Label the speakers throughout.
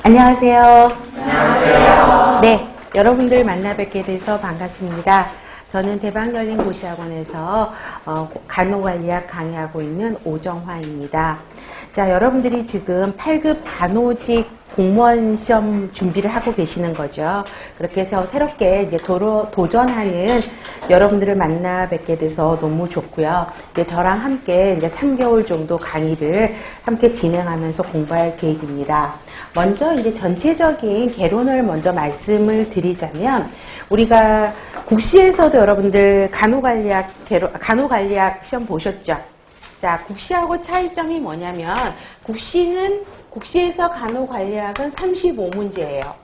Speaker 1: 안녕하세요.
Speaker 2: 안녕하세요.
Speaker 1: 네, 여러분들 만나 뵙게 돼서 반갑습니다. 저는 대박열린고시학원에서 간호관리학 강의하고 있는 오정화입니다. 자, 여러분들이 지금 8급 간호직 공무원 시험 준비를 하고 계시는 거죠. 그렇게 해서 새롭게 이제 도전하는 여러분들을 만나 뵙게 돼서 너무 좋고요. 이제 저랑 함께 이제 3개월 정도 강의를 함께 진행하면서 공부할 계획입니다. 먼저 이제 전체적인 개론을 먼저 말씀을 드리자면, 우리가 국시에서도 여러분들 간호관리학 시험 보셨죠? 자, 국시하고 차이점이 뭐냐면, 국시에서 간호관리학은 35문제예요.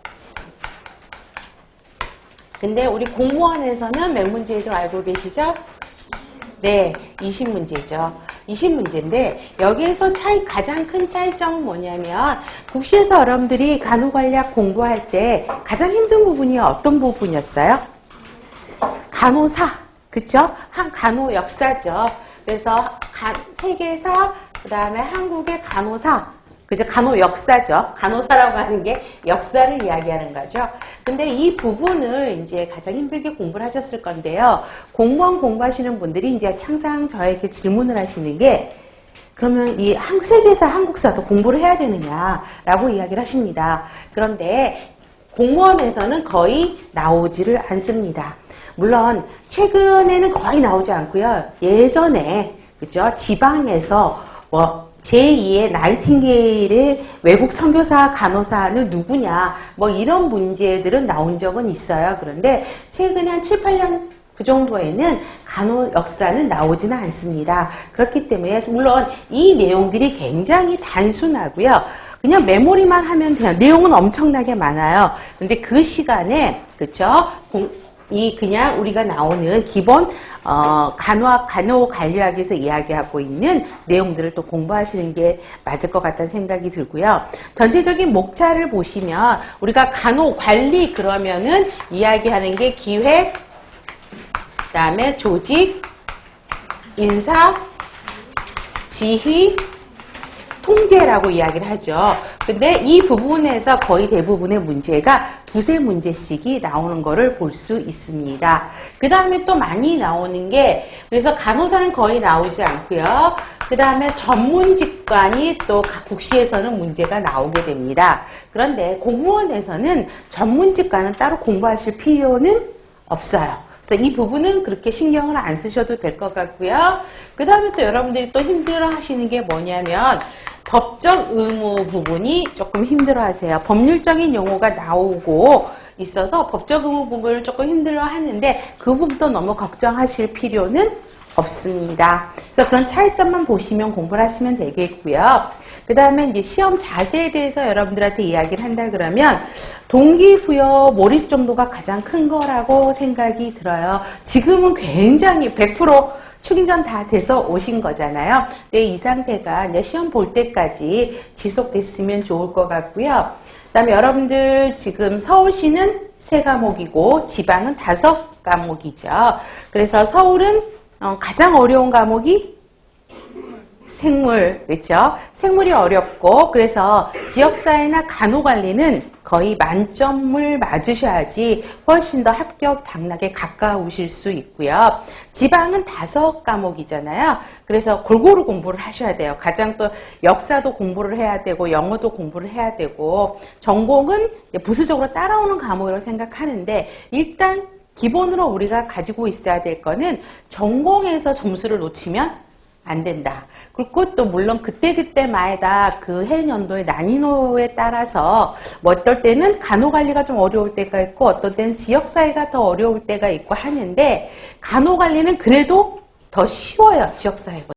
Speaker 1: 근데 우리 공무원에서는 몇 문제도 알고 계시죠? 네, 20문제죠. 20문제인데 여기에서 가장 큰 차이점은 뭐냐면, 국시에서 여러분들이 간호관리학 공부할 때 가장 힘든 부분이 어떤 부분이었어요? 간호사, 그쵸? 간호 역사죠. 그래서 세계사, 그 다음에 한국의 간호사, 그죠? 간호 역사죠. 간호사라고 하는 게 역사를 이야기하는 거죠. 근데 이 부분을 이제 가장 힘들게 공부를 하셨을 건데요. 공무원 공부하시는 분들이 이제 항상 저에게 질문을 하시는 게, 그러면 이 세계사, 한국사도 공부를 해야 되느냐라고 이야기를 하십니다. 그런데 공무원에서는 거의 나오지를 않습니다. 물론 최근에는 거의 나오지 않고요. 예전에, 그죠? 지방에서 제2의 나이팅게일의 외국 선교사 간호사는 누구냐, 이런 문제들은 나온 적은 있어요. 그런데 최근에 한 7, 8년 그 정도에는 간호 역사는 나오지는 않습니다. 그렇기 때문에 물론 이 내용들이 굉장히 단순하고요. 그냥 메모리만 하면 돼요. 내용은 엄청나게 많아요. 근데 그 시간에, 그쵸? 그냥 우리가 나오는 기본 간호관리학에서 이야기하고 있는 내용들을 또 공부하시는 게 맞을 것 같다는 생각이 들고요. 전체적인 목차를 보시면 우리가 간호관리 그러면은 이야기하는 게 기획, 그 다음에 조직, 인사, 지휘, 통제라고 이야기를 하죠. 근데 이 부분에서 거의 대부분의 문제가 두세 문제씩이 나오는 거를 볼 수 있습니다. 그 다음에 또 많이 나오는 게, 그래서 간호사는 거의 나오지 않고요. 그 다음에 전문직관이 또 국시에서는 문제가 나오게 됩니다. 그런데 공무원에서는 전문직관은 따로 공부하실 필요는 없어요. 그래서 이 부분은 그렇게 신경을 안 쓰셔도 될 것 같고요. 그 다음에 또 여러분들이 또 힘들어 하시는 게 뭐냐면, 법적 의무 부분이 조금 힘들어 하세요. 법률적인 용어가 나오고 있어서 법적 의무 부분을 조금 힘들어 하는데, 그 부분도 너무 걱정하실 필요는 없습니다. 그래서 그런 차이점만 보시면 공부를 하시면 되겠고요. 그 다음에 이제 시험 자세에 대해서 여러분들한테 이야기를 한다 그러면, 동기부여 몰입 정도가 가장 큰 거라고 생각이 들어요. 지금은 굉장히 100% 충전 다 돼서 오신 거잖아요. 근데 이 상태가 이제 시험 볼 때까지 지속됐으면 좋을 것 같고요. 그 다음에 여러분들 지금 서울시는 3과목이고 지방은 5과목이죠. 그래서 서울은 가장 어려운 과목이 생물, 그렇죠? 생물이 어렵고, 그래서 지역사회나 간호관리는 거의 만점을 맞으셔야지 훨씬 더 합격 당락에 가까우실 수 있고요. 지방은 5과목이잖아요. 그래서 골고루 공부를 하셔야 돼요. 가장 또 역사도 공부를 해야 되고, 영어도 공부를 해야 되고, 전공은 부수적으로 따라오는 과목이라고 생각하는데, 일단 기본으로 우리가 가지고 있어야 될 거는 전공에서 점수를 놓치면 안 된다. 그리고 또 물론 그때그때마다 그 해년도의 난이도에 따라서 어떨 때는 간호관리가 좀 어려울 때가 있고, 어떨 때는 지역사회가 더 어려울 때가 있고 하는데, 간호관리는 그래도 더 쉬워요, 지역사회보다.